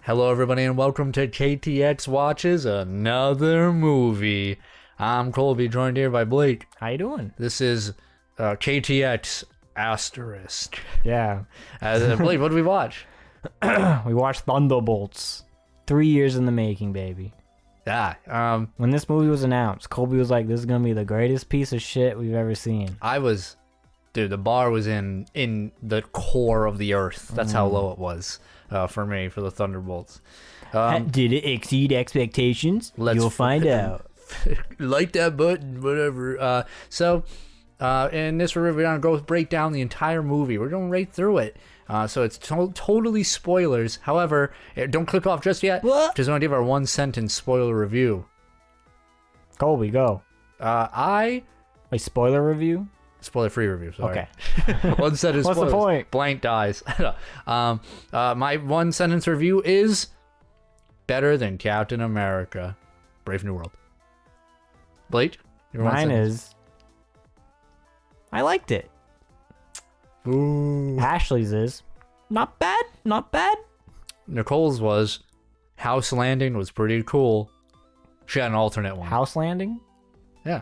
Hello, everybody, and welcome to KTX Watches Another Movie. I'm Colby, joined here by Blake. How you doing? This is KTX-ast. Yeah. Blake, what did we watch? We watched Thunderbolts. 3 years in the making, baby. Yeah. When this movie was announced, Colby was like, this is going to be the greatest piece of shit we've ever seen. Dude, the bar was in the core of the earth. That's how low it was for me, for the Thunderbolts. Did it exceed expectations? You'll find out. Like that button, whatever. So in this review, we're going to break down the entire movie. We're going right through it. So it's totally spoilers. However, don't click off just yet. What? Just want to give our one-sentence spoiler review. Colby, go. A spoiler review? Spoiler-free review, sorry. Okay. One sentence What's spoilers. the point? Blank dies. My one-sentence review is better than Captain America, Brave New World. Blake? Mine is, I liked it. Ooh. Ashley's is, not bad, not bad. Nicole's was, House Landing was pretty cool. She had an alternate one. House Landing? Yeah.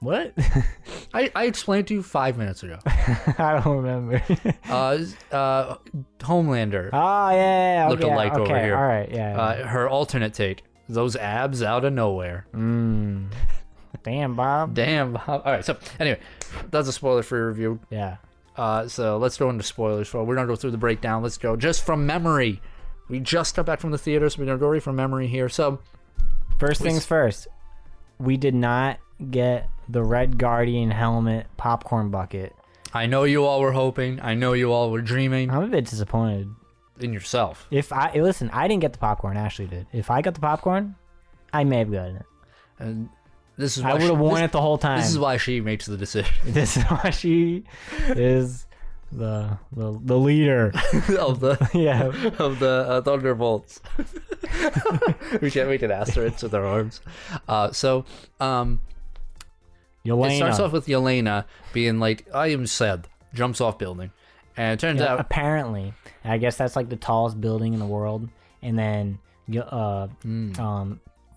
What? I explained to you 5 minutes ago. I don't remember. Homelander. Oh, yeah. Look alike over here. All right, yeah. Her alternate take. Those abs out of nowhere. Damn, Bob. Damn. All right, so anyway, that's a spoiler-free review. Yeah. So let's go into spoilers. We're going to go through the breakdown. Let's go just from memory. We just got back from the theater, so we're going to go right from memory here. So, first things first. We did not get the Red Guardian helmet popcorn bucket. I know you all were hoping. I know you all were dreaming. I'm a bit disappointed. In yourself. Listen, I didn't get the popcorn. Ashley did. If I got the popcorn, I may have gotten it. And this is why I would have worn it the whole time. This is why she makes the decision. This is why she is the leader of the of the Thunderbolts. we can ask her into their arms. Yelena. It starts off with Yelena being like, "I am sad," jumps off building, and it turns out apparently, I guess that's like the tallest building in the world. And then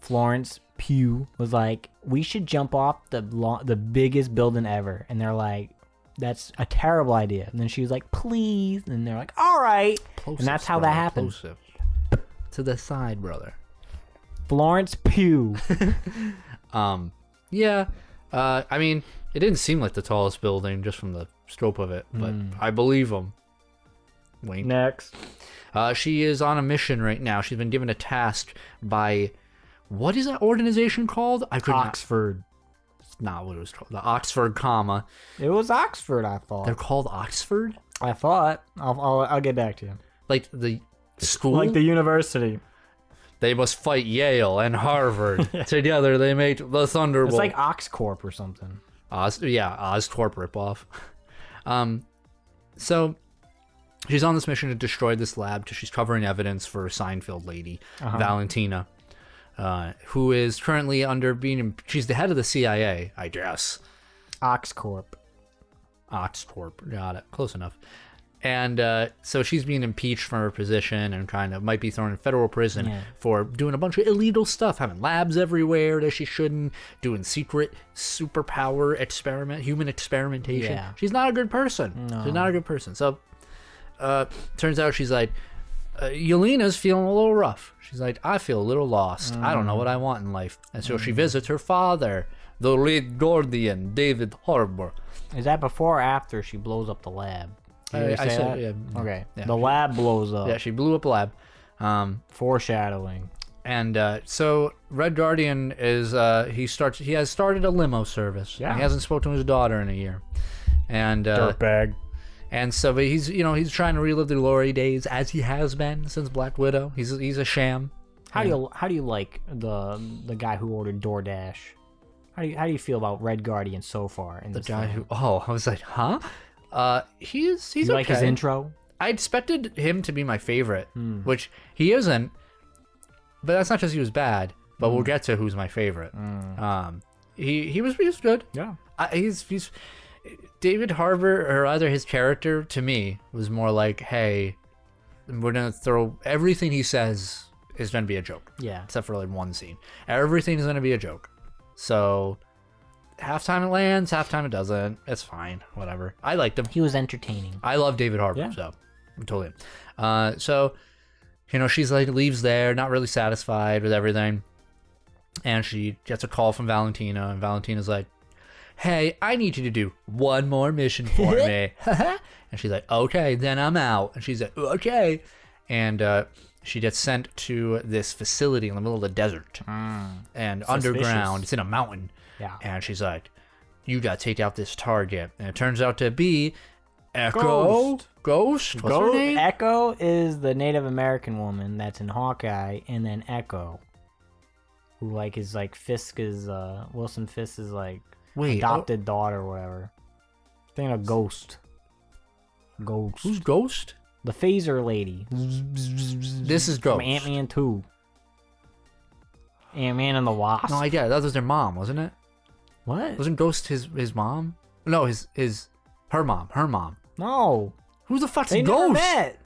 Florence Pugh was like, "We should jump off the biggest building ever," and they're like, "That's a terrible idea." And then she was like, "Please," and they're like, "All right," and that's how that happened. To the side, brother. Florence Pugh. Yeah. I mean, it didn't seem like the tallest building just from the scope of it, but I believe him. Wink. Next. She is on a mission right now. She's been given a task by, what is that organization called? Oxford. It's not what it was called. The Oxford, comma. It was Oxford, I thought. They're called Oxford? I thought. I'll get back to you. Like the school? Like the university. They must fight Yale and Harvard. Together they make the Thunderbolts. It's like Oxcorp or something. Oscorp ripoff. So she's on this mission to destroy this lab because she's covering evidence for a Seinfeld lady, Valentina, who is currently she's the head of the CIA, I guess. Oxcorp, got it. Close enough. And so she's being impeached from her position and might be thrown in federal prison for doing a bunch of illegal stuff, having labs everywhere that she shouldn't, doing secret superpower human experimentation. Yeah. She's not a good person. No. She's not a good person. So turns out she's like, Yelena's feeling a little rough. She's like, I feel a little lost. I don't know what I want in life. And so she visits her father, the Red Guardian, David Harbour. Is that before or after she blows up the lab? I said, yeah. Okay. Yeah, the lab blows up. Yeah, she blew up a lab. Foreshadowing. And so Red Guardian is he has started a limo service. Yeah. He hasn't spoken to his daughter in a year. And dirtbag. And so he's trying to relive the glory days as he has been since Black Widow. He's a sham. How do you like the guy who ordered DoorDash? How do you feel about Red Guardian so far in this film? I was like, huh? He's you okay. Like his intro? I expected him to be my favorite, which he isn't. But that's not because he was bad. But we'll get to who's my favorite. He was good. Yeah. He's David Harbour, or rather his character, to me was more like, hey, we're gonna throw everything he says is gonna be a joke. Yeah. Except for like one scene. Everything is gonna be a joke. So halftime it lands, halftime it doesn't. It's fine. Whatever. I liked him. He was entertaining. I love David Harbour, so I'm totally in. So, you know, she's like leaves there, not really satisfied with everything. And she gets a call from Valentina, and Valentina's like, hey, I need you to do one more mission for me. And she's like, okay, then I'm out. And she's like, okay. And she gets sent to this facility in the middle of the desert. And underground. It's in a mountain. Yeah. And she's like, you got to take out this target. And it turns out to be Echo. Ghost? What's her name? Echo is the Native American woman that's in Hawkeye. And then Echo, who like is like Fisk is, Wilson Fisk is like adopted daughter or whatever. Thinking of Ghost. Who's Ghost? The phaser lady. This is Ghost. From Ant-Man 2. Ant-Man and the Wasp. No, I get it. That was their mom, wasn't it? What? Wasn't Ghost his mom? No, her mom. No. Who the fuck's They Ghost? never met.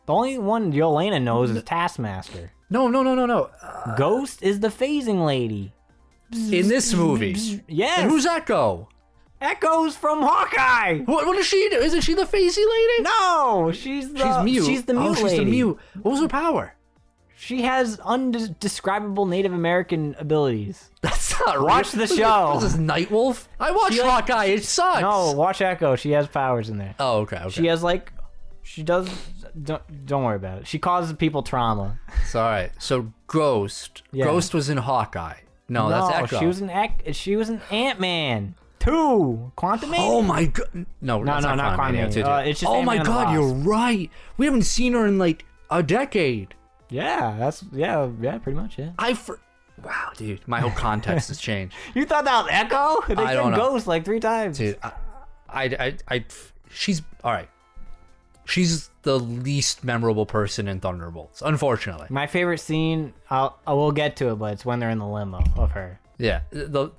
The only one Yelena knows is Taskmaster. No. Ghost is the phasing lady. In this movie. Yes. And who's Echo? Echo's from Hawkeye. What does she do? Isn't she the facey lady? No, she's mute. She's the mute lady. She's the mute. What was her power? She has undescribable Native American abilities. That's not Watch the show. This is Nightwolf. I watched Hawkeye. It sucks. No, watch Echo. She has powers in there. Oh, okay. She has she does. Don't worry about it. She causes people trauma. It's all right. So Ghost. Yeah. Ghost was in Hawkeye. No, that's Echo. She was in Ant-Man 2. Quantumania? Oh my god. No, not Quantumania. It's just oh Ant-Man my god, you're right. We haven't seen her in like a decade. Yeah, pretty much, yeah. Wow, dude, my whole context has changed. You thought that was Echo? They said Ghost like 3 times. Dude, she's all right. She's the least memorable person in Thunderbolts, unfortunately. My favorite scene, I will get to it, but it's when they're in the limo of her. Yeah,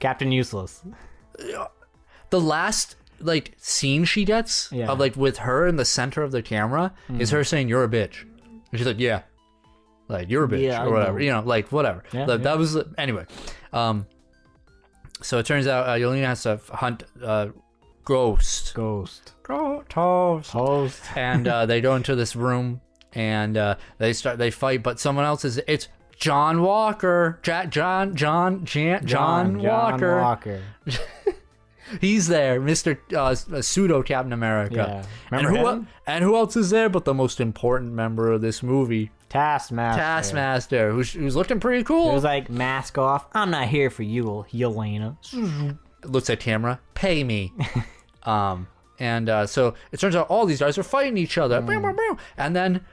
Captain Useless. The last like scene she gets of like with her in the center of the camera is her saying, "You're a bitch," and she's like, "Yeah." Like, you're a bitch or whatever, you know, like whatever. That was anyway. So it turns out Yelena has to hunt Ghost. And they go into this room and they fight, but someone else it's John Walker. John Walker. He's there, Mr. Pseudo Captain America. Yeah. And who else is there but the most important member of this movie? Taskmaster, who's looking pretty cool. It was like, mask off. I'm not here for you, Yelena. Looks at camera. Pay me. So it turns out all these guys are fighting each other. And then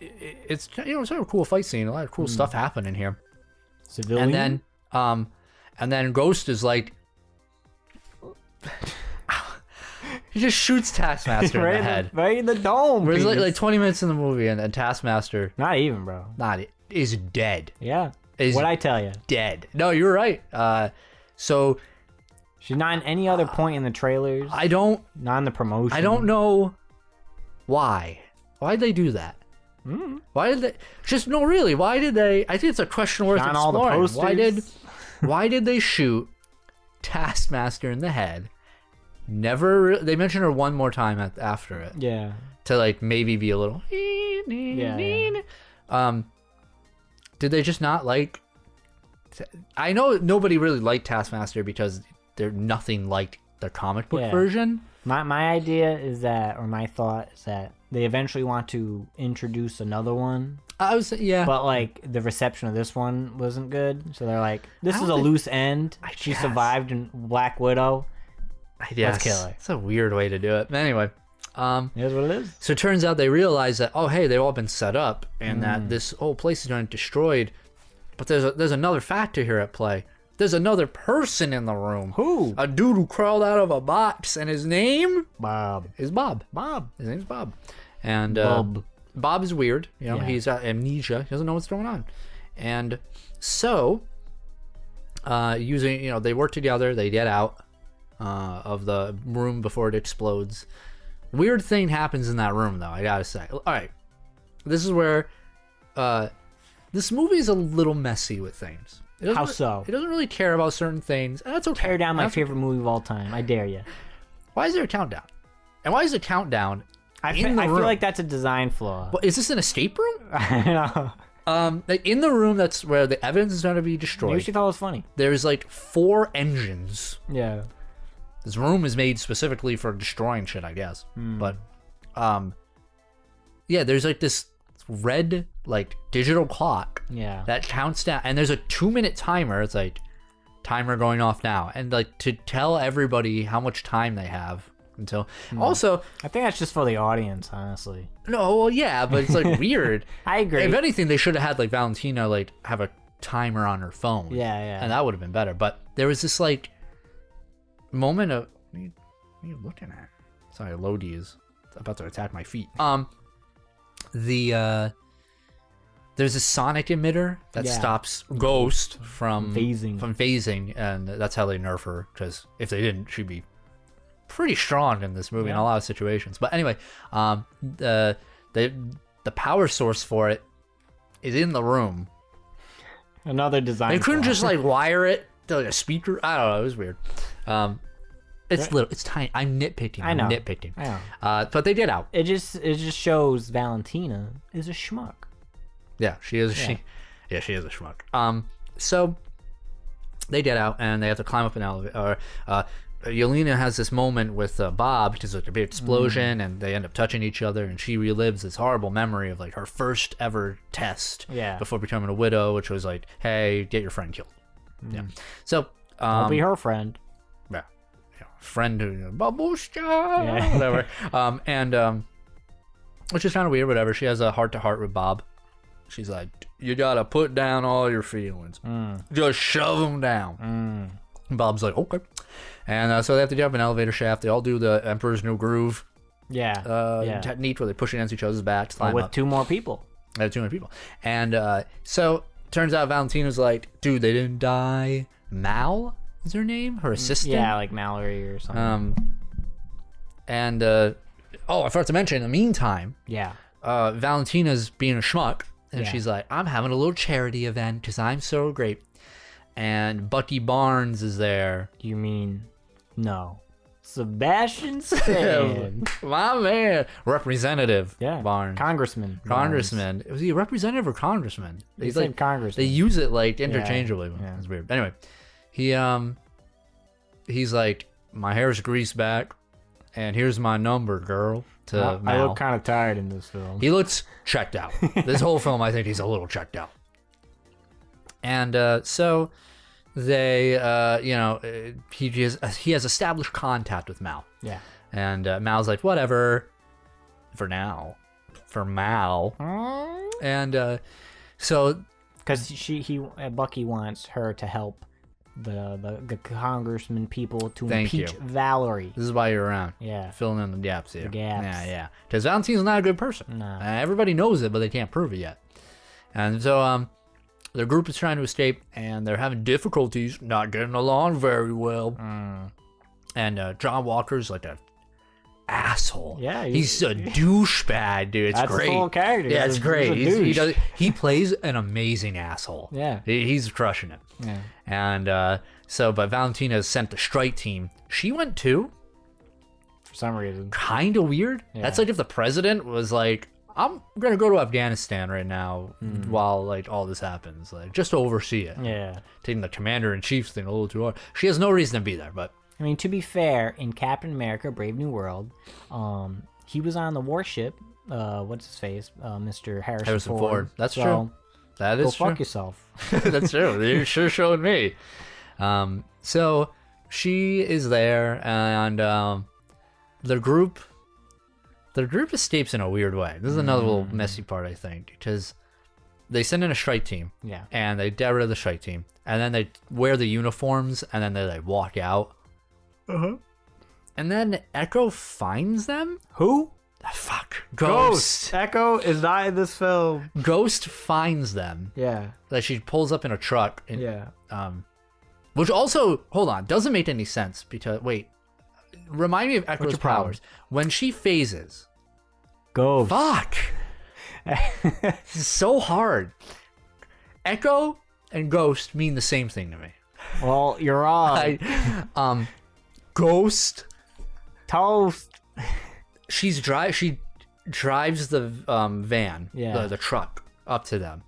it's it's a cool fight scene. A lot of cool stuff happening here. Civilian. And then Ghost is like, he just shoots Taskmaster in the head. Right in the dome. There's like 20 minutes in the movie, and Taskmaster... Not even, bro. Is dead. Yeah. What'd I tell you? Dead. No, you're right. So... She's not in any other point in the trailers. Not in the promotion. I don't know why. Why'd they do that? Why did they... really, why did they... I think it's a question worth exploring. All the posters. Why did they shoot Taskmaster in the head? They mentioned her one more time after it. Yeah. To like maybe be a little. Yeah. Did they just not like? I know nobody really liked Taskmaster because they're nothing like the comic book version. My idea is that, or my thought is that they eventually want to introduce another one. But like the reception of this one wasn't good, so they're like, this is a loose end. She survived in Black Widow. Let's kill her. It's a weird way to do it. But anyway, here's what it is. So it turns out they realize that, oh hey, they've all been set up, and that this whole place is going to be destroyed. But there's another factor here at play. There's another person in the room. Who? A dude who crawled out of a box, and his name is Bob. His name's Bob. And Bob is weird. He's got amnesia. He doesn't know what's going on. And so, they work together. They get out of the room before it explodes. Weird thing happens in that room, though, I gotta say. All right. this is where this movie is a little messy with things. How so? It doesn't really care about certain things. And that's okay. Tear down my favorite movie of all time. I dare you. Why is there a countdown? And why is the countdown I feel like that's a design flaw. Well, is this an escape room? I know. Like in the room that's where the evidence is going to be destroyed. Maybe she thought it was funny. There's like 4 engines. Yeah. This room is made specifically for destroying shit, I guess. But, yeah, there's like this red, like digital clock. Yeah. That counts down, and there's a 2-minute timer. It's like timer going off now, and like to tell everybody how much time they have until. Also, I think that's just for the audience, honestly. No, well, yeah, but it's like weird. I agree. If anything, they should have had like Valentina like have a timer on her phone. Yeah, yeah. And that would have been better. But there was this like moment of what are you looking at? Sorry, Lodi is about to attack my feet. There's a sonic emitter that stops Ghost from phasing, and that's how they nerf her, because if they didn't, she'd be pretty strong in this movie in a lot of situations. But anyway, the power source for it is in the room. Another design. They couldn't just like wire it to like a speaker. I don't know. It was weird. It's little. It's tiny. I'm nitpicking. I know. But they did out. It just shows Valentina is a schmuck. Yeah, she is. Yeah. She is a schmuck. So they get out and they have to climb up an elevator. Yelena has this moment with Bob, because there's like a big explosion and they end up touching each other, and she relives this horrible memory of like her first ever test before becoming a widow, which was like, hey, get your friend killed. Yeah. So I'll be her friend. Yeah. Friend who babushka, whatever. Which is kind of weird, whatever. She has a heart-to-heart with Bob. She's like, you gotta put down all your feelings. Just shove them down. Bob's like, okay. And so they have to jump an elevator shaft. They all do the Emperor's New Groove technique where they push against each other's backs. With 2 more people. 2 more people. And so turns out Valentina's like, dude, they didn't die. Mal is her name? Her assistant? Yeah, like Mallory or something. I forgot to mention, in the meantime, Valentina's being a schmuck. And she's like, I'm having a little charity event because I'm so great. And Bucky Barnes is there. You mean, no. Sebastian Stan. My man. Representative Barnes. Congressman. Was he a representative or congressman? He's like congressman. They use it like interchangeably. Yeah. It's weird. Anyway, he's like, my hair's greased back, and here's my number, girl. I look kind of tired in this film. He looks checked out. This whole film, I think he's a little checked out. And so they, he has established contact with Mal. Yeah. And Mal's like, whatever, for now, for Mal. And so, because Bucky wants her to help the congressman people to impeach Valerie. This is why you're around. Yeah. Filling in the gaps here. The gaps. Yeah. Because Valentina's not a good person. No. Everybody knows it, but they can't prove it yet. And so, their group is trying to escape, and they're having difficulties, not getting along very well. And John Walker's like an asshole. Yeah, he's a douchebag, dude. It's great. That's a full character. Yeah, it's great. He plays an amazing asshole. Yeah, he's crushing it. Yeah. And but Valentina has sent the strike team. She went too. For some reason. Kind of weird. Yeah. That's like if the president was like, I'm gonna go to Afghanistan right now while like all this happens, like just to oversee it. Yeah, taking the commander-in-chief's thing a little too hard. She has no reason to be there, but I mean, to be fair, in Captain America: Brave New World, he was on the warship. What's his face? Mr. Harrison Ford. That's true. That is true. Go fuck yourself. That's true. You sure showed me. So she is there, and the group escapes in a weird way. This is another little messy part, I think, because they send in a strike team. Yeah. And they get rid of the strike team, and then they wear the uniforms, and then they like walk out. And then Echo finds them. Who? Fuck. Ghost. Echo is not in this film. Ghost finds them. Yeah. Like she pulls up in a truck. And, which also, hold on, doesn't make any sense because remind me of Echo's powers. When she phases. Ghost. Fuck. It's so hard. Echo and Ghost mean the same thing to me. Well, you're wrong. Ghost. Toast. She drives the van, the truck, up to them.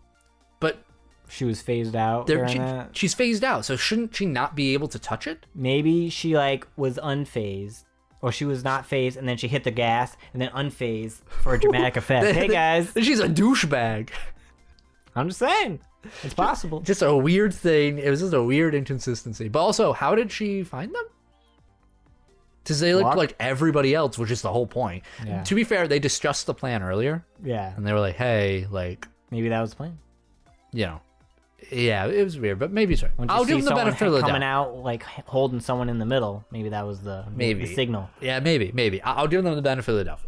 But she was phased out during that. She's phased out, so shouldn't she not be able to touch it? Maybe she like was unfazed. Or she was not phased, and then she hit the gas, and then unphased for a dramatic effect. Hey, guys. She's a douchebag. I'm just saying. It's possible. Just a weird thing. It was just a weird inconsistency. But also, how did she find them? Because they looked like everybody else, which is the whole point. Yeah. To be fair, they discussed the plan earlier. Yeah. And they were like, hey, like... Maybe that was the plan. You know. Yeah, it was weird, but maybe so. I'll give them the benefit of the doubt. Coming out, like, holding someone in the middle. Maybe that was the signal. Yeah, maybe. I'll give them the benefit of the doubt.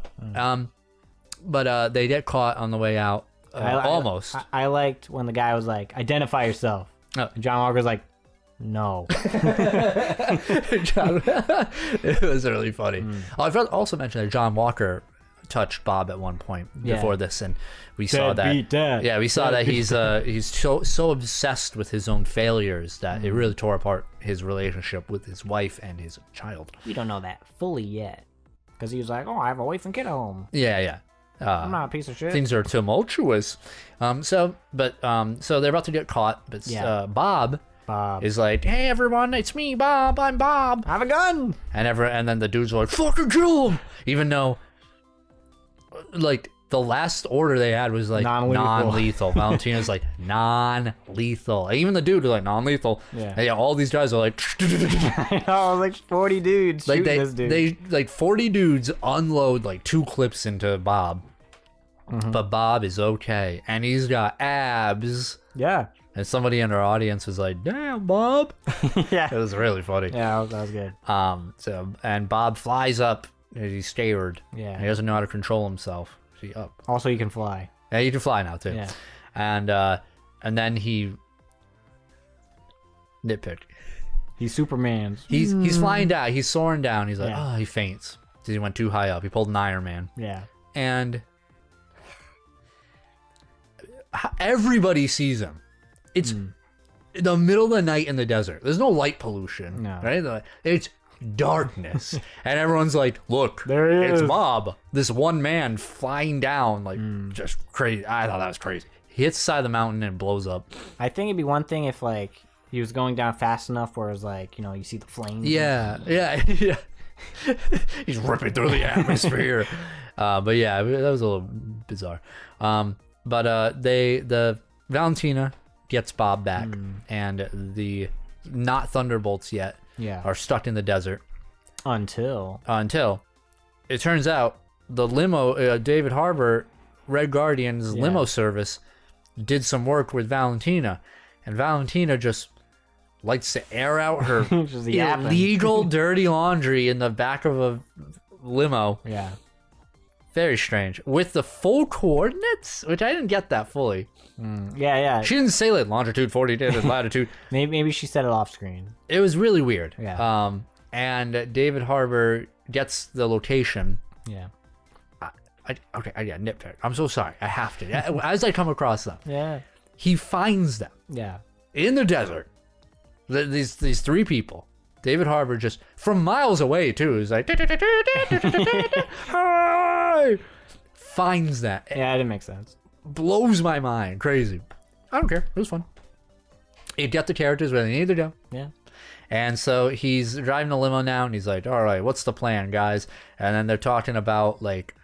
But they get caught on the way out. Almost. I liked when the guy was like, identify yourself. Oh. And John Walker's like, no. It was really funny. I've also mentioned that John Walker touched Bob at one point before this, and we saw that. Yeah, we saw that he's so obsessed with his own failures that it really tore apart his relationship with his wife and his child. We don't know that fully yet, because he was like, "Oh, I have a wife and kid at home." Yeah. I'm not a piece of shit. Things are tumultuous. So they're about to get caught, but Bob is like, hey everyone, it's me, Bob. I'm Bob. I have a gun. And then the dudes are like, fucking kill him, even though like the last order they had was like non-lethal. Valentina's like non-lethal. Even the dude was like non-lethal. Yeah. All these guys are like I know, like 40 dudes shooting this dude. They like 40 dudes unload like 2 clips into Bob. But Bob is okay, and he's got abs. Yeah. And somebody in our audience was like, damn, Bob. Yeah. It was really funny. Yeah, that was good. And Bob flies up. He's scared. Yeah. He doesn't know how to control himself. So he up. Also, he can fly. Yeah, he can fly now too. Yeah. And then he nitpick. He's Superman. He's flying down. He's soaring down. He's like, he faints because he went too high up. He pulled an Iron Man. Yeah. And everybody sees him. It's the middle of the night in the desert. There's no light pollution. No. Right? It's darkness. And everyone's like, look, there he is. It's Bob. This one man flying down, like, just crazy. I thought that was crazy. He hits the side of the mountain and blows up. I think it'd be one thing if, like, he was going down fast enough where it's like, you know, you see the flames. Yeah. He's ripping through the atmosphere. But yeah, that was a little bizarre. But the Valentina gets Bob back, and the not Thunderbolts yet are stuck in the desert until it turns out the limo, David Harbour, Red Guardian's limo service, did some work with Valentina, and Valentina just likes to air out her illegal dirty laundry in the back of a limo. Yeah. Very strange. With the full coordinates, which I didn't get that fully. Yeah. She didn't say like longitude, 40 and latitude. Maybe she said it off screen. It was really weird. Yeah. And David Harbour gets the location. Yeah. I nitpick. I'm so sorry. I have to. As I come across them. Yeah. He finds them. Yeah. In the desert. These 3 people. David Harbour just from miles away too is like hi! Finds that. Yeah, it didn't make sense. Blows my mind. Crazy. I don't care. It was fun. It got the characters where they needed to go. Yeah. And so he's driving a limo now, and he's like, all right, what's the plan, guys? And then they're talking about, like,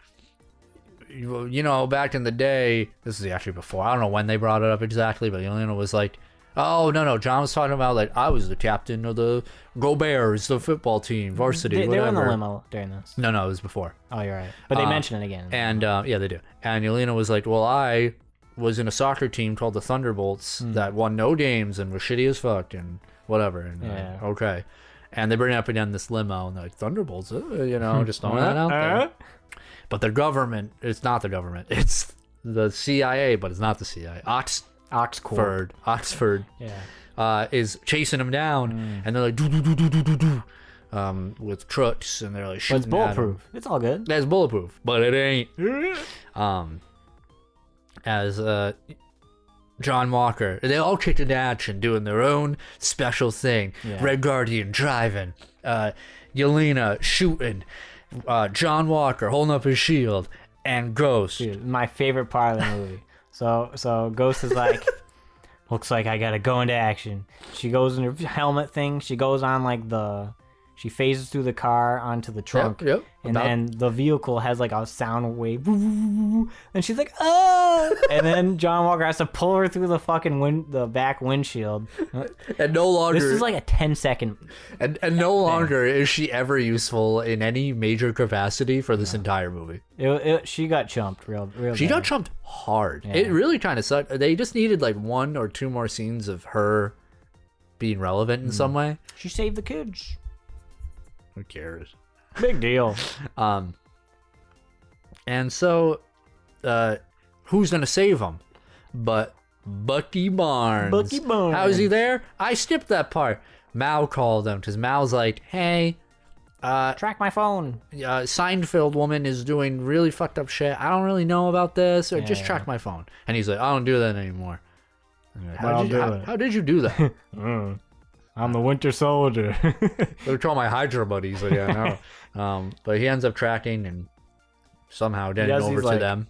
you know, back in the day, this is actually before, I don't know when they brought it up exactly, but Yelena was like, oh, no, John was talking about, like, I was the captain of the Go Bears, the football team, varsity, whatever. They were in the limo during this. No, it was before. Oh, you're right. But they mention it again. And, yeah, they do. And Yelena was like, well, I was in a soccer team called the Thunderbolts that won no games and was shitty as fuck and whatever. And, okay. And they bring up again this limo, and they're like, Thunderbolts, you know, just throwing that out there. But the government, it's not the government. It's the CIA, but it's not the CIA. Oxford, is chasing him down, and they're like do with trucks, and they're like shooting. But it's bulletproof. It's all good. That's bulletproof, but it ain't. as John Walker. They all kicked into action, doing their own special thing. Yeah. Red Guardian driving, Yelena shooting, John Walker holding up his shield, and Ghost. Dude, my favorite part of the movie. So Ghost is like, looks like I gotta go into action. She goes in her helmet thing. She goes on like she phases through the car onto the trunk. Yep. And then the vehicle has like a sound wave. And she's like, oh! And then John Walker has to pull her through the fucking the back windshield. And no longer... This is like a 10-second... And no longer is she ever useful in any major capacity for this entire movie. She got chumped real She bad. got chumped hard. Yeah. It really kind of sucked. They just needed like 1 or 2 more scenes of her being relevant in some way. She saved the kids. Who cares? Big deal. And so, who's gonna save him? But Bucky Barnes. Bucky Barnes. How is he there? I skipped that part. Mal called him because Mal's like, hey, Track my phone. Seinfeld woman is doing really fucked up shit. I don't really know about this. Or just track my phone. And he's like, I don't do that anymore. Like, how did you do that? I'm the Winter Soldier. They call my Hydra buddy. He's like, yeah, no. But he ends up tracking and somehow getting over to them.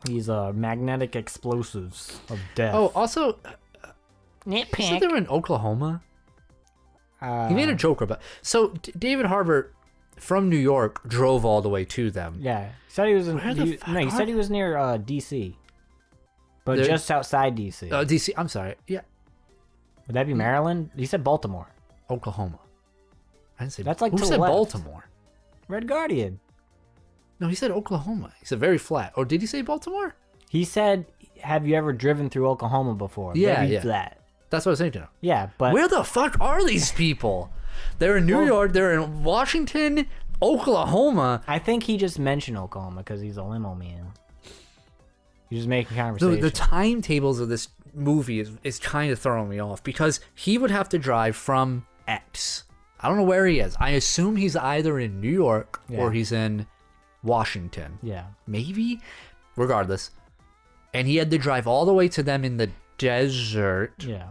These magnetic explosives of death. Oh, also, isn't there in Oklahoma? He made a joke about. So David Harbour from New York drove all the way to them. Yeah, he said he was in. He said he was near D.C., but just outside D.C. D.C. I'm sorry. Yeah, would that be Maryland? He said Baltimore. Oklahoma. I didn't say. That's like who to the said left. Baltimore? Red Guardian. No, he said Oklahoma. He said very flat. Or did he say Baltimore? He said, "Have you ever driven through Oklahoma before?" Yeah, very yeah. flat. That's what I was thinking of. Yeah, but Where the fuck are these people? They're in New York. They're in Washington, Oklahoma. I think he just mentioned Oklahoma because he's a limo man. He's just making conversation. The timetables of this movie is kind of throwing me off because he would have to drive from X. I don't know where he is. I assume he's either in New York or he's in Washington. Yeah. Maybe? Regardless. And he had to drive all the way to them in the desert. Yeah.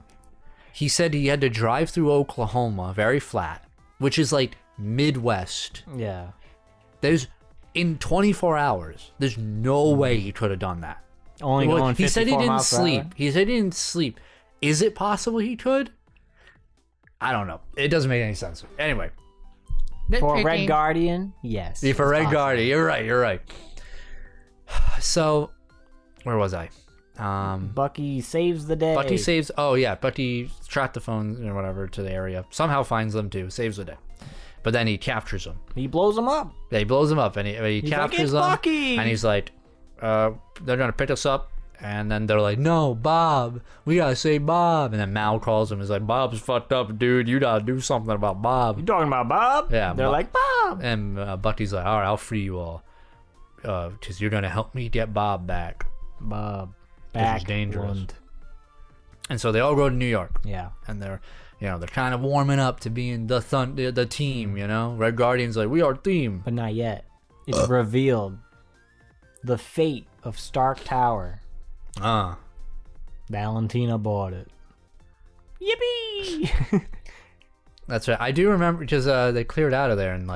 He said he had to drive through Oklahoma, very flat, which is like Midwest. Yeah. In 24 hours, there's no way he could have done that. Only going 54 he said he didn't miles per sleep. hour? He said he didn't sleep. Is it possible he could? I don't know. It doesn't make any sense. Anyway. For Red Guardian, yes. Yeah, for Red Guardian, you're right. So, where was I? Bucky saves the day. Bucky tracked the phone or whatever to the area. Somehow finds them too. Saves the day. But then he captures them. He blows them up. Yeah, he blows them up and he captures them. Bucky! And he's like, they're going to pick us up. And then they're like, no, Bob. We got to save Bob. And then Mal calls him. He's like, Bob's fucked up, dude. You got to do something about Bob. You talking about Bob? Yeah. They're like, Bob. And Bucky's like, all right, I'll free you all. Because you're going to help me get Bob back. Bob. This is dangerous. And so they all go to New York. Yeah. And they're kind of warming up to being the team, you know? Red Guardian's like, we are team. But not yet. It's revealed. The fate of Stark Tower. Valentina bought it. Yippee! That's right. I do remember because they cleared out of there in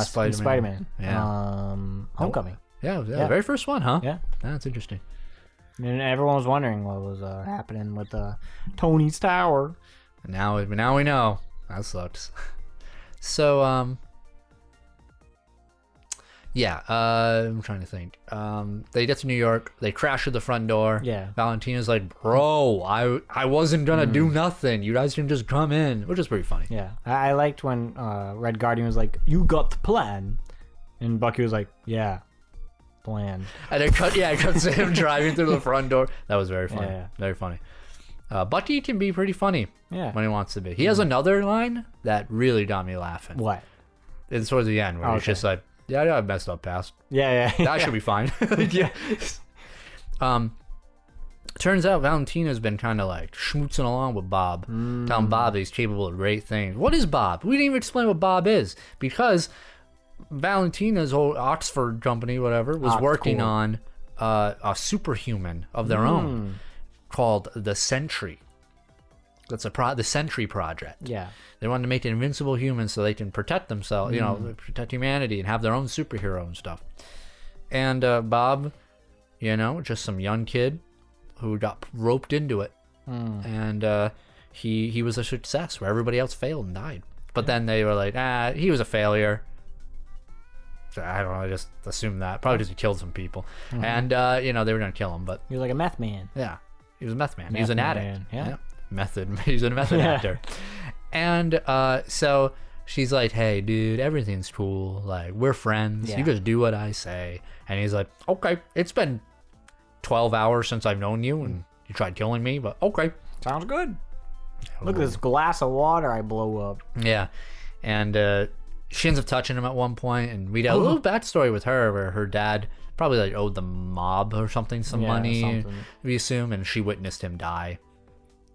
Spider-Man. Yeah. Homecoming. Yeah, the very first one, huh? Yeah. That's interesting. And everyone was wondering what was happening with Tony's Tower. And now we know. That sucks. So, I'm trying to think. They get to New York. They crash at the front door. Yeah. Valentina's like, bro, I wasn't going to do nothing. You guys can just come in, which is pretty funny. Yeah. I liked when Red Guardian was like, you got the plan. And Bucky was like, yeah. Plan. And it cuts to him driving through the front door. That was very funny. Yeah. Very funny. Bucky can be pretty funny when he wants to be. He has another line that really got me laughing. What? It's towards the end where he's just like, yeah, I messed up past. Yeah. That should be fine. Yeah. Turns out Valentina's been kind of like schmootzing along with Bob. Telling Bob he's capable of great things. What is Bob? We didn't even explain what Bob is because Valentina's whole Oxford company, whatever, was working on a superhuman of their own called the Sentry. That's the Sentry Project. Yeah. They wanted to make an invincible human so they can protect themselves, protect humanity and have their own superhero and stuff. And Bob, just some young kid who got roped into it. And he was a success where everybody else failed and died. But then they were like, he was a failure. So I don't know, I just assumed that. Probably because he killed some people. And, they were going to kill him. But he was like a meth man. Yeah. He was a meth man. He was an addict. Yeah. He's a method actor. And so she's like, hey, dude, everything's cool. Like, we're friends. You just do what I say. And he's like, okay, it's been 12 hours since I've known you, and you tried killing me, but okay. Sounds good. Look at this glass of water I blow up. Yeah. And she ends up touching him at one point, and we got a little backstory with her where her dad probably like owed the mob or something some money, we assume, and she witnessed him die.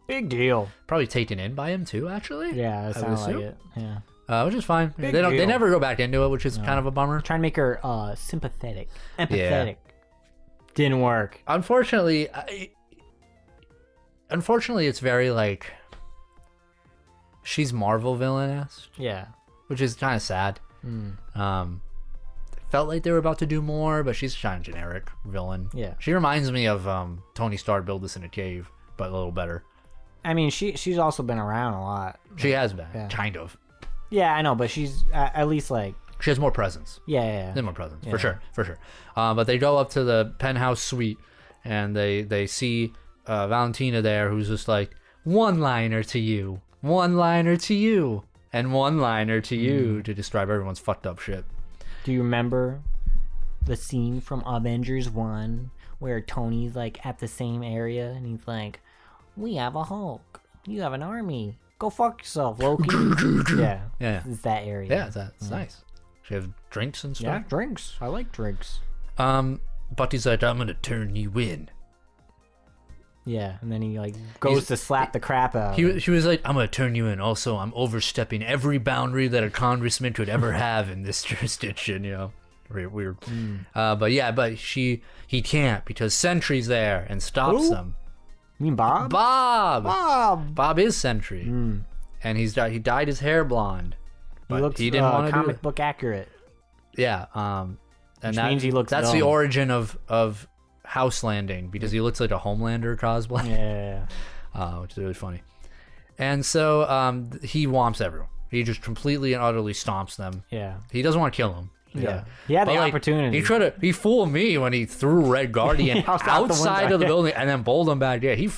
Big deal. Probably taken in by him too, actually. Yeah, that sounds like it. Yeah. Which is fine. They never go back into it, which is kind of a bummer. Trying to make her sympathetic, empathetic. Didn't work. Unfortunately, it's very like she's Marvel villain-esque. Yeah. Which is kind of sad. Felt like they were about to do more, but she's kind of generic villain. Yeah. She reminds me of Tony Stark build this in a cave, but a little better. I mean, she's also been around a lot. She has been, kind of. Yeah, I know, but she's at least like... She has more presence. Yeah. More presence, for sure. But they go up to the penthouse suite, and they see Valentina there, who's just like, one-liner to you, one-liner to you, and one-liner to you, to describe everyone's fucked up shit. Do you remember the scene from Avengers 1 where Tony's like at the same area, and he's like, we have a Hulk. You have an army. Go fuck yourself, Loki. Yeah. It's that area. Yeah, that's nice. She has drinks and stuff. Yeah, drinks. I like drinks. But he's like, I'm gonna turn you in. Yeah, and then he like goes to slap the crap out. He was like, I'm gonna turn you in. Also, I'm overstepping every boundary that a congressman could ever have in this jurisdiction. Weird. But he can't because Sentry's there and stops them. You mean Bob? Bob is Sentry, and he dyed his hair blonde. But he didn't want to comic book accurate. Yeah, and which means he looks. That's dumb. the origin of House Landing, because he looks like a Homelander cosplay. Yeah. Which is really funny. And so he whomps everyone. He just completely and utterly stomps them. Yeah. He doesn't want to kill them. Yeah. He had the opportunity. He fooled me when he threw Red Guardian outside of the building and then bowled him back. Yeah, he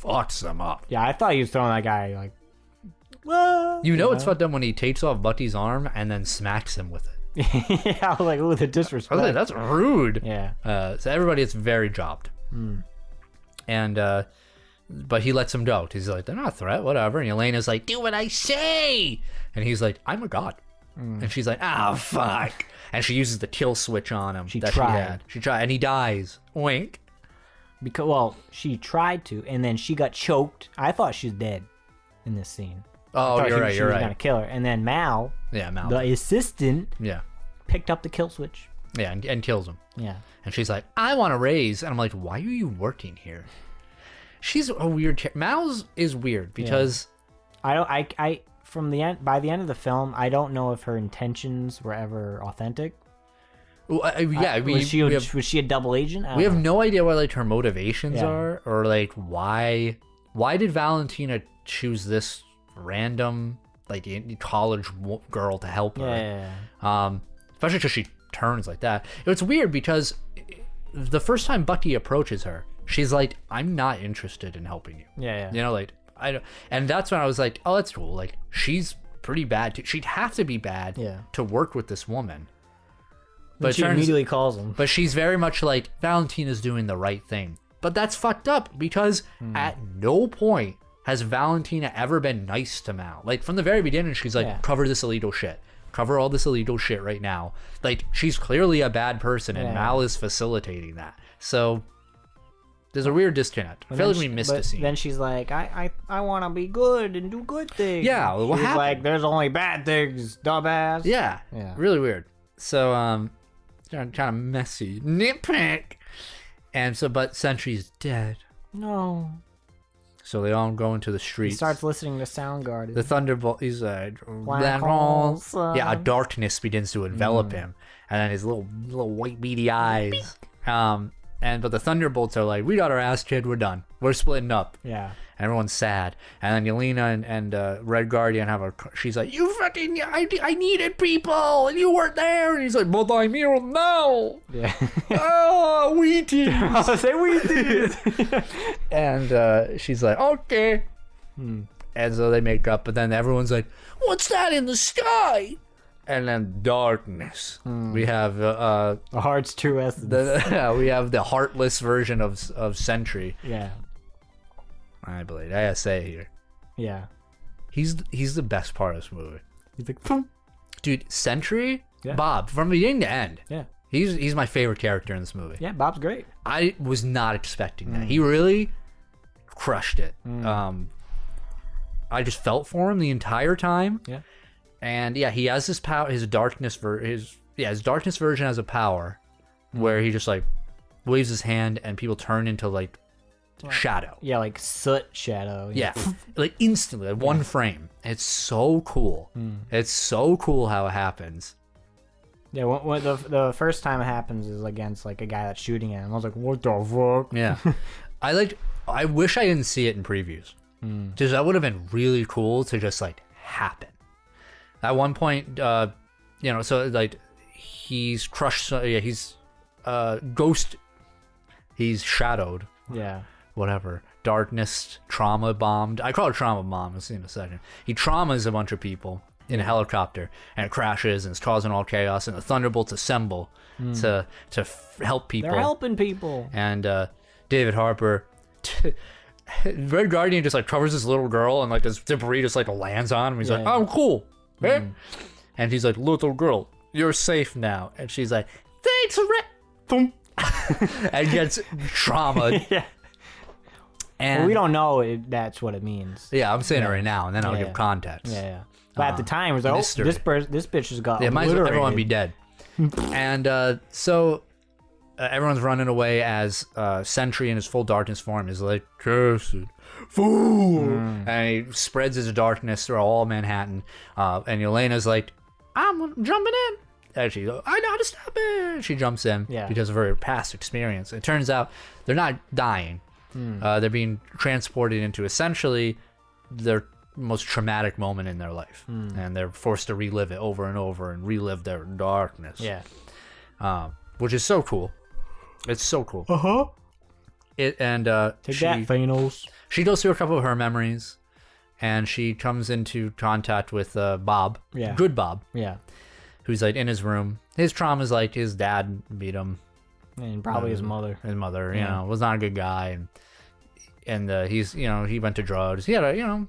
fucks them up. Yeah, I thought he was throwing that guy like. It's fucked up when he takes off Bucky's arm and then smacks him with it. Yeah, I was like, ooh, the disrespect. I was like, that's rude. Yeah. So everybody is very jobbed. And but he lets him go. He's like, they're not a threat, whatever. And Elena's like, do what I say. And he's like, I'm a god. And she's like, fuck. And she uses the kill switch on him. She tried, and he dies. Wink. Because she tried to, and then she got choked. I thought she was dead in this scene. Oh, you're right. She was gonna kill her, and then Mal, the assistant, picked up the kill switch. Yeah, and kills him. Yeah. And she's like, I want a raise. And I'm like, why are you working here? She's a weird. Mal's is weird because from the end, by the end of the film, I don't know if her intentions were ever authentic. Was she a double agent? We have no idea what like her motivations are, or like why did Valentina choose this random like college girl to help her? Especially because she turns like that. It's weird because the first time Bucky approaches her, she's like, I'm not interested in helping you. I don't, and that's when I was like, oh, that's cool. Like, she's pretty bad too. She'd have to be bad to work with this woman. But she immediately calls him. But she's very much like, Valentina's doing the right thing. But that's fucked up because at no point has Valentina ever been nice to Mal. Like, from the very beginning, she's like, cover this illegal shit. Cover all this illegal shit right now. Like, she's clearly a bad person, and Mal is facilitating that. So there's a weird disconnect. I feel like we missed a scene. Then she's like, I want to be good and do good things. Yeah, what happened? Like, there's only bad things, dumbass. Yeah, really weird. So, kind of messy. Nitpick. And so, but Sentry's dead. No. So they all go into the streets. He starts listening to Soundgarden. The Thunderbolt, he's like, Black holes, yeah, a darkness begins to envelop him, and then his little white beady eyes. But the Thunderbolts are like, we got our ass kid, we're done, we're splitting up. Yeah. Everyone's sad, and then Yelena and Red Guardian she's like, you fucking, I needed people, and you weren't there, and he's like, but I'm here now. Yeah. Oh, Wheaties. I'll say Wheaties. And she's like, okay. And so they make up, but then everyone's like, what's that in the sky? And then darkness. We have the heart's true essence. We have the heartless version of Sentry. Yeah. I believe. I gotta say here. Yeah. He's the best part of this movie. He's like, Pum. Dude, Sentry, Yeah. Bob, from beginning to end. Yeah. He's my favorite character in this movie. Yeah, Bob's great. I was not expecting that. He really crushed it. I just felt for him the entire time. Yeah. And yeah, he has this power. His darkness version has a power where he just like waves his hand and people turn into like shadow. Yeah, like soot shadow. Yeah, like instantly, like one frame. It's so cool. It's so cool how it happens. Yeah, when the first time it happens is against like a guy that's shooting at him. I was like, what the fuck? Yeah, I wish I didn't see it in previews, because that would have been really cool to just like happen. At one point, so like he's crushed. Yeah, he's ghost. He's shadowed. Yeah. Whatever. Darkness, trauma bombed. I call it trauma bomb. We'll see in a second. He traumas a bunch of people in a helicopter, and it crashes, and it's causing all chaos. And the Thunderbolts assemble to help people. They're helping people. And David Harper. Red Guardian just like covers this little girl, and like this debris just like lands on him. He's like, "I'm cool." And he's like, little girl, you're safe now. And she's like, thanks, Boom. And gets trauma. Yeah. And well, we don't know that's what it means. Yeah, I'm saying it right now, and then I'll give context. Yeah. But at the time, it was like, this bitch has got might as well everyone be dead. And so everyone's running away as Sentry in his full darkness form is like, cursed fool. And he spreads his darkness through all Manhattan. And Yelena's like, I'm jumping in. And she's like, I know how to stop it. She jumps in because of her past experience. It turns out they're not dying. They're being transported into essentially their most traumatic moment in their life. And they're forced to relive it over and over and relive their darkness. Yeah. Which is so cool. It's so cool. Uh-huh. Take that, Thanos. She goes through a couple of her memories, and she comes into contact with Bob. Yeah. Good Bob. Yeah. Who's like in his room. His trauma is like his dad beat him. And probably his mother. His mother, you know, was not a good guy, and he's, he went to drugs. He had a,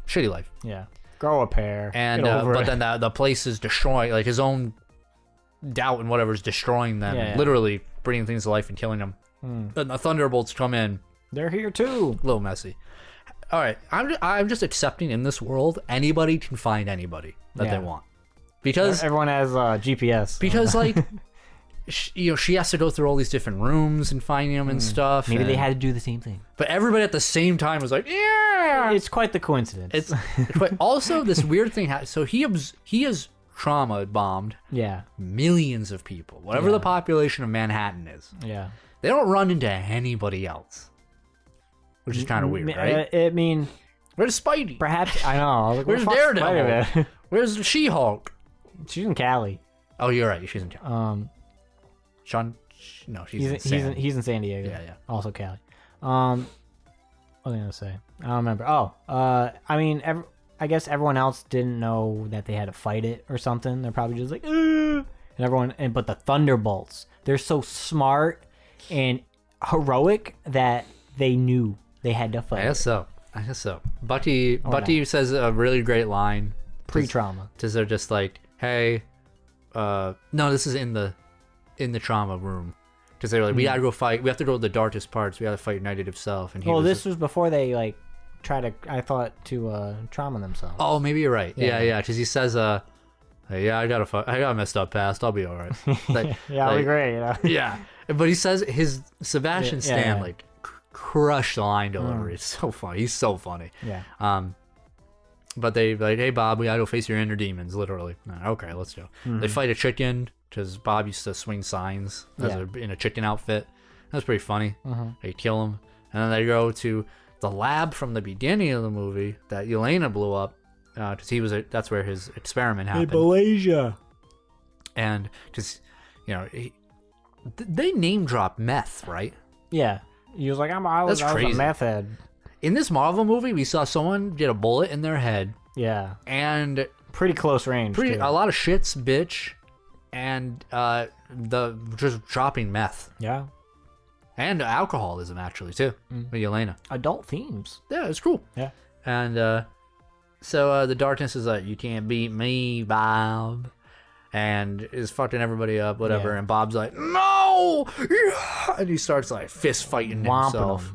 shitty life. Yeah. Grow a pair. And but then the place is destroying, like his own doubt and whatever is destroying them, literally bringing things to life and killing them. And the Thunderbolts come in. They're here too. A little messy. All right, I'm just accepting in this world anybody can find anybody that they want, because everyone has GPS. Because like. She has to go through all these different rooms and find them and stuff. Maybe they had to do the same thing. But everybody at the same time was like, yeah. It's quite the coincidence. It's quite, also this weird thing. So he has trauma bombed millions of people, whatever the population of Manhattan is. Yeah. They don't run into anybody else, which is kind of weird, right? I mean, where's Spidey? Perhaps, I know. Like, where's Daredevil? Where's She-Hulk? She's in Cali. Oh, you're right. She's in Cali. Sean, no, he's in San Diego. Yeah. Also Cali. What was I gonna say? I don't remember. I mean, I guess everyone else didn't know that they had to fight it or something. They're probably just like, and but the Thunderbolts, they're so smart and heroic that they knew they had to fight. I guess so. Bucky says a really great line. Pre-trauma. Because they're just like, hey, no, this is in the trauma room, because they're like, we gotta go fight, we have to go to the darkest parts, we gotta fight United of Self. And this was before they like try to, I thought, to trauma themselves. Oh, maybe you're right. Yeah, because he says hey, I got a messed up past, I'll be all right. Like, I'll be great. Yeah, But he says his Sebastian Stan like crushed the line delivery. It's so funny. He's so funny. Yeah. But they like, hey Bob, we gotta go face your inner demons, literally. Okay, let's go. They fight a chicken because Bob used to swing signs in a chicken outfit. That's pretty funny. They kill him, and then they go to the lab from the beginning of the movie that Yelena blew up, because that's where his experiment happened. Hey, Malaysia. And because they name drop meth, right? Yeah. He was like, I was a meth head. In this Marvel movie, we saw someone get a bullet in their head. Yeah. And pretty close range. A lot of shits, bitch, and just dropping meth. Yeah. And alcoholism, actually, too, with Yelena. Adult themes. Yeah, it's cool. Yeah. And so the darkness is like, you can't beat me, Bob. And is fucking everybody up, whatever. Yeah. And Bob's like, no! And he starts like fist fighting himself.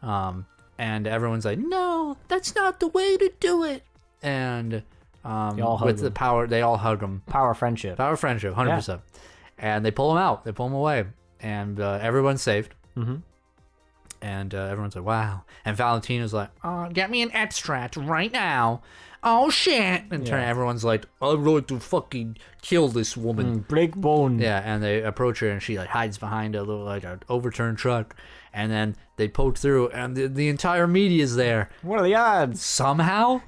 And everyone's like, no, that's not the way to do it. And with the power, they all hug him. Power friendship, 100%. Yeah. And they pull him out. They pull him away. And everyone's saved. And everyone's like, wow. And Valentina's like, get me an abstract right now. Oh, shit. And everyone's like, I'm going to fucking kill this woman. Break bone. Yeah, and they approach her, and she like hides behind a little, like, an overturned truck. And then they poke through, and the entire media is there. What are the odds? Somehow.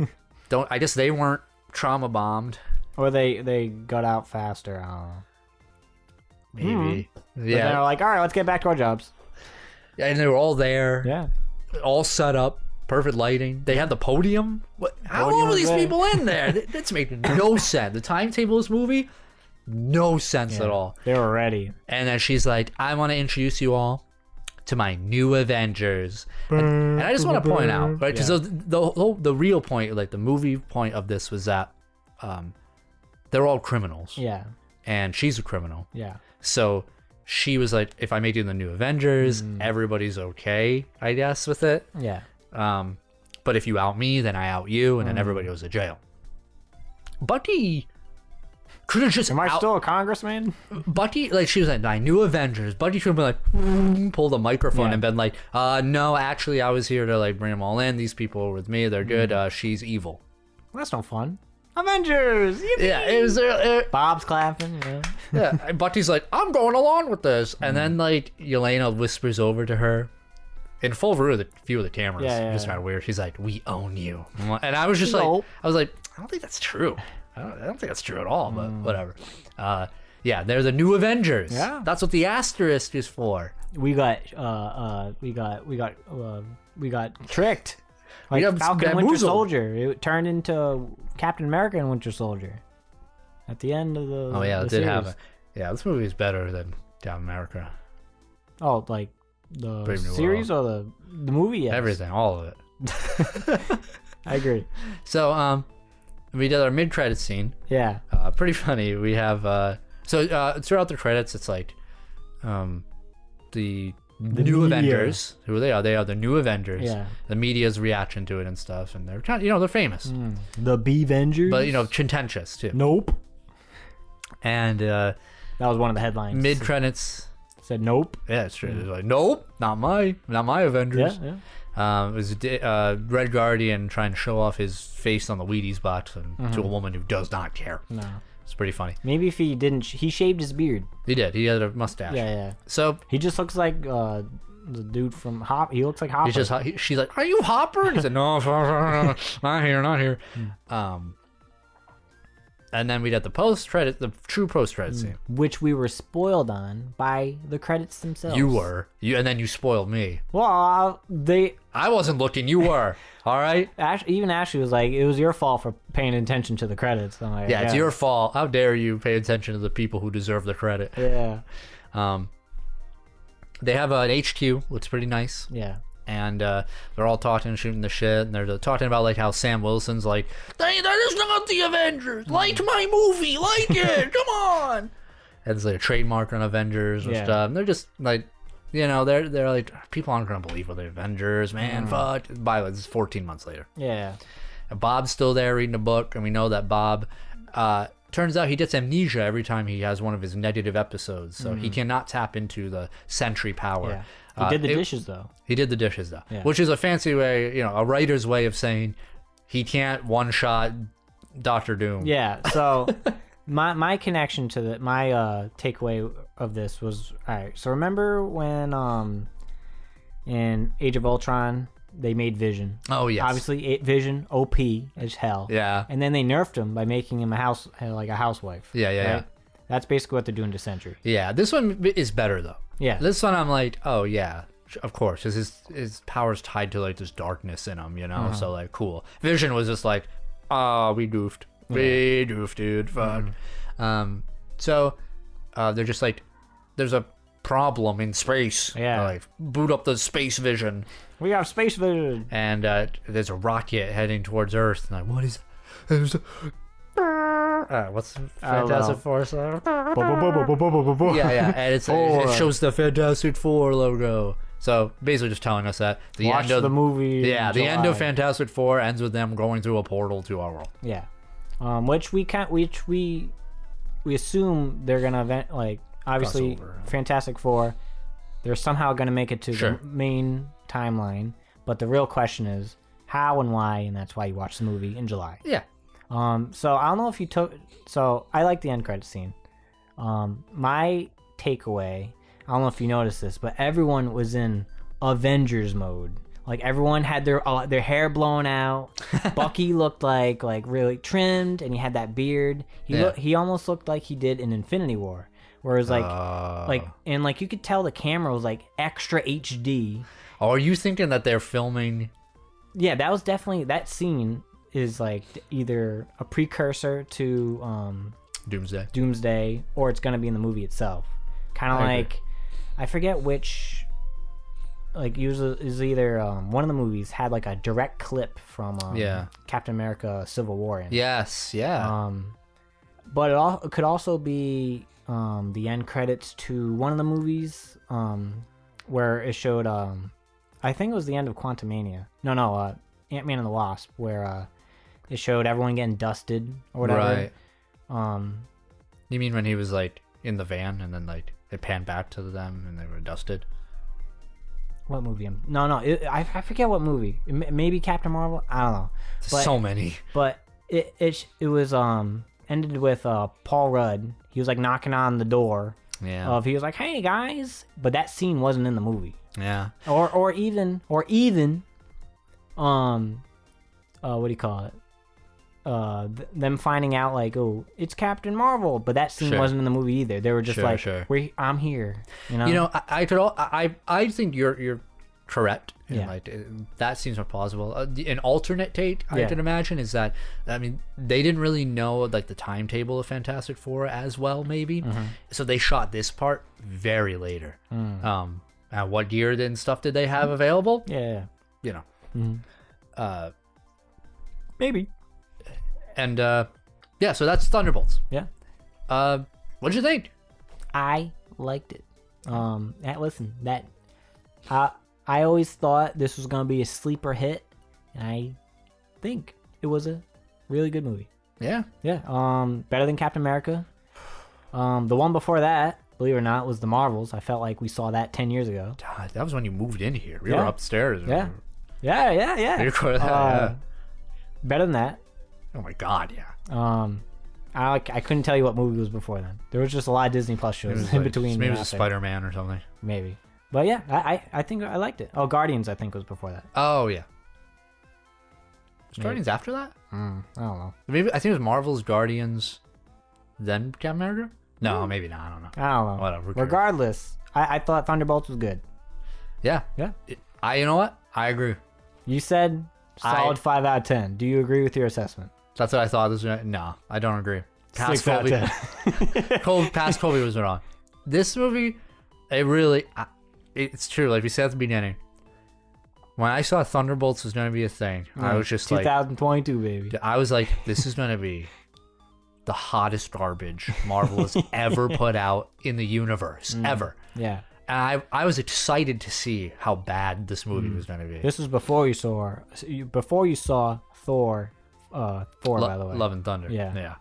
I guess they weren't trauma bombed. Or they got out faster. Maybe. But they're like, all right, let's get back to our jobs. And they were all there. Yeah. All set up. Perfect lighting. They had the podium. How long were these people in there? That's making no sense. The timetable of this movie, no sense at all. They were ready. And then she's like, I want to introduce you all to my new Avengers. And I just want to point out, right? Because the real point, like the movie point of this was that they're all criminals. Yeah. And she's a criminal. Yeah. So she was like, if I make you the new Avengers, everybody's okay, I guess, with it. Yeah. But if you out me, then I out you, and then everybody goes to jail. Bucky could have just. Am I still a congressman? Bucky, like, she was like, my new Avengers. Bucky should have been like, pulled a microphone and been like, no, actually, I was here to like bring them all in. These people are with me. They're good. She's evil. Well, that's no fun. Avengers! Yippee! Yeah, it was. Bob's clapping. Yeah, and Bucky's like, I'm going along with this, and then like Yelena whispers over to her. In full view of the cameras, just kind of weird. She's like, "We own you," and I was just like, I don't think that's true. I don't think that's true at all. But whatever. They're the new Avengers. Yeah, that's what the asterisk is for. We got tricked. Like Falcon and Winter Soldier, it turned into Captain America and Winter Soldier. At the end of the it did happen. Yeah, this movie is better than Captain America. Oh, like. The series or the movie? Yes. Everything, all of it. I agree. So we did our mid-credit scene. Yeah. Pretty funny. We have throughout the credits, it's like the new Avengers. Who they are? They are the new Avengers. Yeah. The media's reaction to it and stuff, and they're kind of, they're famous. The B-Vengers? But contentious too. Nope. And that was one of the headlines. Mid-credits. Said nope. Yeah, it's true. It's like, nope, not my Avengers. Yeah. It was Red Guardian trying to show off his face on the Wheaties box and to a woman who does not care. No. It's pretty funny. Maybe if he didn't, he shaved his beard. He did. He had a mustache. Yeah. So he just looks like the dude from Hop. He looks like Hopper. She's like, are you Hopper? And he said, no, not here. And then we got the true post-credit scene. Which we were spoiled on by the credits themselves. You were. And then you spoiled me. Well, I wasn't looking, you were. All right? Even Ashley was like, it was your fault for paying attention to the credits. I'm like, it's your fault. How dare you pay attention to the people who deserve the credit. Yeah. They have an HQ. Looks pretty nice. Yeah. And they're all talking and shooting the shit, and they're talking about like how Sam Wilson's like, that is not the Avengers. Like my movie, like it. Come on. And it's like a trademark on Avengers and stuff. And they're just like, they're like, people aren't gonna believe we're the Avengers, man. Fuck. By the way, this is 14 months later. Yeah. And Bob's still there reading a book, and we know that Bob turns out he gets amnesia every time he has one of his negative episodes, so he cannot tap into the Sentry power. Yeah. He did the dishes, though. He did the dishes, though, Yeah. which is a fancy way, a writer's way of saying he can't one-shot Doctor Doom. Yeah, so my connection to my takeaway of this was, all right, so remember when in Age of Ultron they made Vision? Oh, yes. Obviously, Vision, OP as hell. Yeah. And then they nerfed him by making him a housewife. Yeah. That's basically what they're doing to Sentry. Yeah, this one is better, though. Yeah. This one I'm like, oh, yeah, of course, because his power's tied to, like, this darkness in him, So, like, cool. Vision was just like, we goofed. We goofed, dude. Fuck. So, they're just like, there's a problem in space. Yeah. Like, boot up the space vision. We have space vision. And there's a rocket heading towards Earth. And like, what is... what's Fantastic Four? Yeah. And it shows the Fantastic Four logo. So basically just telling us that Watch the movie. Yeah, the end of Fantastic Four ends with them going through a portal to our world. Yeah. Which we assume they're gonna obviously Fantastic Four, they're somehow gonna make it to the main timeline, but the real question is how and why, and that's why you watch the movie in July. Yeah. So I don't know if you took. So I like the end credit scene. My takeaway, I don't know if you noticed this, but everyone was in Avengers mode. Like everyone had their hair blown out. Bucky looked like really trimmed, and he had that beard. He almost looked like he did in Infinity War, where it was and you could tell the camera was like extra HD. Oh, are you thinking that they're filming? Yeah, that was definitely, that scene is like either a precursor to Doomsday, or it's gonna be in the movie itself. Kind of like, I forget which. Like usually is either one of the movies had like a direct clip from Captain America: Civil War. Yes, yeah. But it could also be the end credits to one of the movies where it showed. I think it was the end of Quantumania. No, Ant-Man and the Wasp, where it showed everyone getting dusted or whatever. Right. You mean when he was like in the van and then like it panned back to them and they were dusted? What movie? I forget what movie. Maybe Captain Marvel. I don't know. But, so many. But it was ended with Paul Rudd. He was like knocking on the door. Yeah. He was like, "Hey guys," but that scene wasn't in the movie. Yeah. Or even what do you call it? Them finding out like, oh, it's Captain Marvel, but that scene wasn't in the movie either. They were just I'm here. I think you're correct. Yeah. Like, that seems more plausible. An alternate take I can imagine is that, I mean, they didn't really know like the timetable of Fantastic Four as well, maybe. So they shot this part very later. And what year then stuff did they have available? Yeah. Maybe. And so that's Thunderbolts. Yeah. What'd you think? I liked it. Listen, I always thought this was gonna be a sleeper hit, and I think it was a really good movie. Yeah. Yeah. Better than Captain America. The one before that, believe it or not, was the Marvels. I felt like we saw that 10 years ago. God, that was when you moved in here. We were upstairs. Yeah. Better than that. Oh my God, yeah. I couldn't tell you what movie was before then. There was just a lot of Disney Plus shows in between. Maybe it was a Spider-Man or something. Maybe. But yeah, I think I liked it. Oh, Guardians, I think, was before that. Oh, yeah. Was Guardians after that? I don't know. Maybe I think it was Marvel's Guardians, then Captain America? No, maybe not. I don't know. Whatever. Regardless, I thought Thunderbolts was good. Yeah. Yeah. You know what? I agree. You said solid 5 out of 10. Do you agree with your assessment? That's what I thought. No, I don't agree. 6 out of 10. Past Colby was wrong. This movie, it's true. Like we said at the beginning, when I saw Thunderbolts was going to be a thing, I was just 2022, baby. I was like, this is going to be the hottest garbage Marvel has ever put out in the universe, ever. Yeah. And I was excited to see how bad this movie was going to be. This was before you saw Thor. By the way, Love and Thunder. Yeah.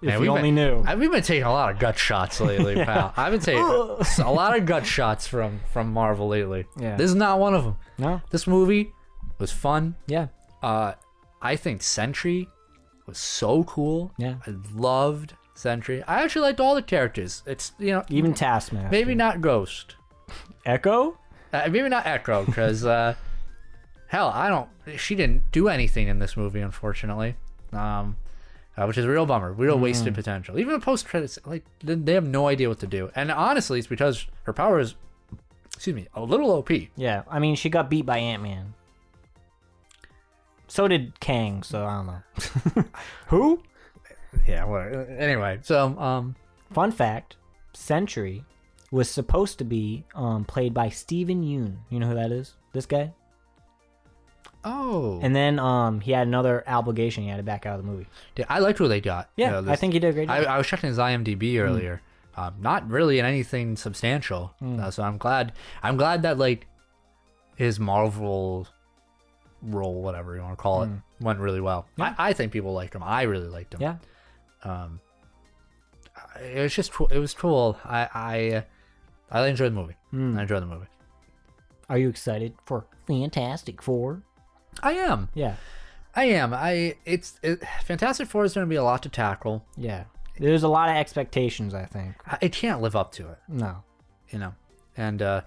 If you only knew. We've been taking a lot of gut shots lately, pal. I've been taking a lot of gut shots from Marvel lately. Yeah. This is not one of them. No. This movie was fun. Yeah. I think Sentry was so cool. Yeah. I loved Sentry. I actually liked all the characters. It's, Even Taskmaster. maybe not Ghost. Echo? Maybe not Echo, because hell, she didn't do anything in this movie, unfortunately. Which is a real bummer. Real wasted potential. Even the post credits, like, they have no idea what to do. And honestly, it's because her power is, a little OP. Yeah. I mean, she got beat by Ant-Man. So did Kang, so I don't know. Who? Yeah, well, anyway, so Fun fact, Sentry was supposed to be played by Steven Yeun. You know who that is? This guy? oh. And then he had another obligation. He had to back out of the movie. Yeah, I liked what they got. Yeah, I think he did a great job. I was checking his IMDb earlier. Not really in anything substantial. So I'm glad that, like, his Marvel role, whatever you want to call it, went really well. Yeah. I think people liked him. I really liked him. Yeah. It was just cool. It was cool. I enjoyed the movie. I enjoyed the movie. Are you excited for Fantastic Four? I am. Yeah. I am. Fantastic Four is going to be a lot to tackle. Yeah. There's a lot of expectations, I think. It can't live up to it. No. And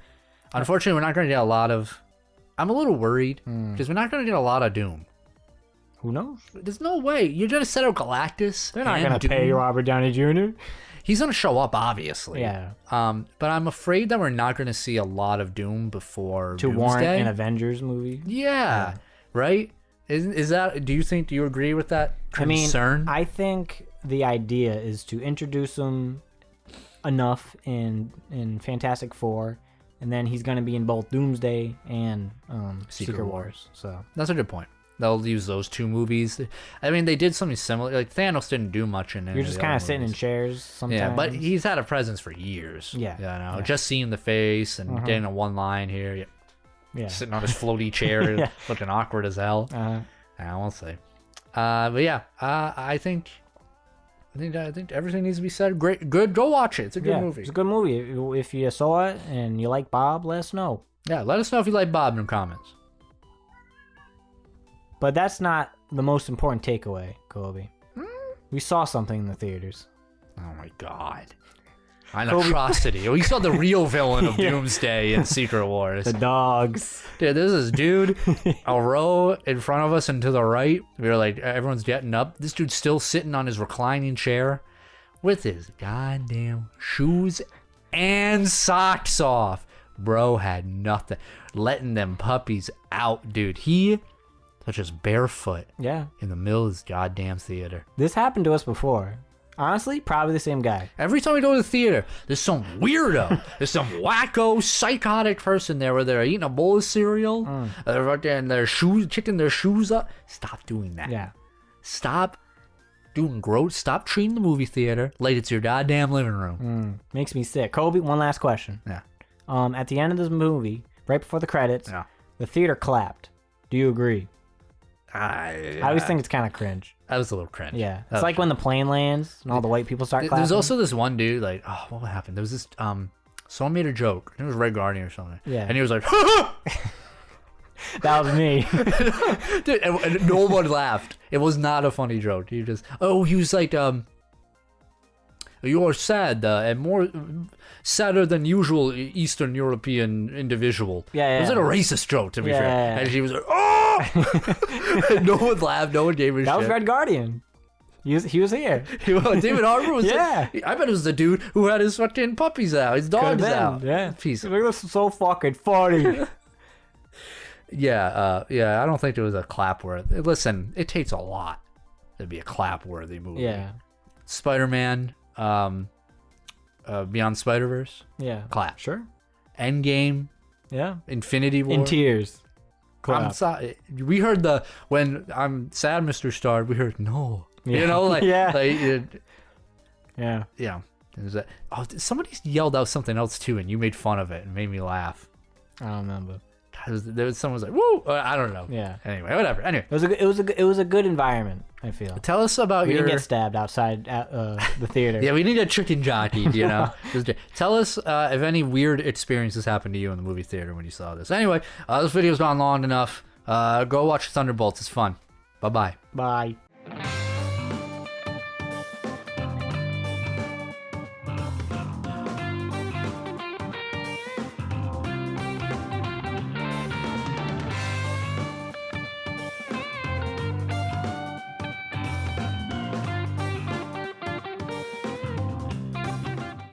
unfortunately, we're not going to get a lot of. I'm a little worried because we're not going to get a lot of Doom. Who knows? There's no way you're going to set up Galactus. They're not going to pay Robert Downey Jr. He's going to show up, obviously. Yeah. But I'm afraid that we're not going to see a lot of Doom before to Doomsday. warrant an Avengers movie. Yeah. Right? Is that? Do you agree with that concern? I think the idea is to introduce him enough in Fantastic Four, and then he's going to be in both Doomsday and Secret Wars. So that's a good point. They'll use those two movies. I mean, they did something similar. Like, Thanos didn't do much in it. You're just kind of sitting in chairs sometimes. Yeah, but he's had a presence for years. Yeah. You know, just seeing the face and getting a one line here. Yeah. Sitting on his floaty chair, looking awkward as hell. Yeah, we'll see. But yeah, I think everything needs to be said. Good. Go watch it. It's a good movie. It's a good movie. If you saw it and you like Bob, let us know. Yeah, let us know if you like Bob in the comments. But that's not the most important takeaway, Kobe. We saw something in the theaters. Oh my god. An atrocity. We saw the real villain of Doomsday in Secret Wars. The dogs. Dude, this is a row in front of us and to the right. We were like, everyone's getting up. This dude's still sitting on his reclining chair with his goddamn shoes and socks off. Bro had nothing. Letting them puppies out, dude. He was just barefoot in the middle of his goddamn theater. This happened to us before. Honestly, probably the same guy. Every time we go to the theater, there's some weirdo, there's some wacko, psychotic person there where they're eating a bowl of cereal, they're right there in their shoes, kicking their shoes up. Stop doing that. Yeah. Stop doing gross. Stop treating the movie theater like it's your goddamn living room. Makes me sick. Kobe, one last question. Yeah. At the end of this movie, right before the credits, the theater clapped. Do you agree? I always think it's kind of cringe. That was a little cringe. Yeah. It's like when the plane lands and all the white people start clapping. There's also this one dude, like, oh, what happened? There was this, someone made a joke. I think it was Red Guardian or something. Yeah. And he was like, that was me. Dude, and no one laughed. It was not a funny joke. He was like, you're sad and more sadder than usual Eastern European individual. Yeah. It was like a racist joke, to be fair. Yeah. And she was like, oh! No one laughed. No one gave a shit. That was Red Guardian. He was here. David Harbour was Yeah. I bet it was the dude who had his fucking puppies out. His dogs out. Yeah. Piece of... Look, this is so fucking funny. Yeah, I don't think it was a clap-worthy. Listen, it takes a lot to be a clap-worthy movie. Yeah. Spider-Man, Beyond Spider-Verse. Yeah. Clap. Sure. Endgame. Yeah. Infinity War. In tears. Clap. I'm sorry. We heard when I'm sad, Mr. Star. We heard no. Yeah. You know, like yeah. Yeah. Somebody yelled out something else too, and you made fun of it and made me laugh. I don't remember. Someone was like, "Woo!" I don't know. Yeah. Anyway, whatever. Anyway, it was a good environment. I feel. Tell us about We your... didn't get stabbed outside the theater. Yeah, we need a chicken jockey, you know. Tell us if any weird experiences happened to you in the movie theater when you saw this. Anyway, this video's gone long enough. Go watch Thunderbolts. It's fun. Bye-bye. Bye.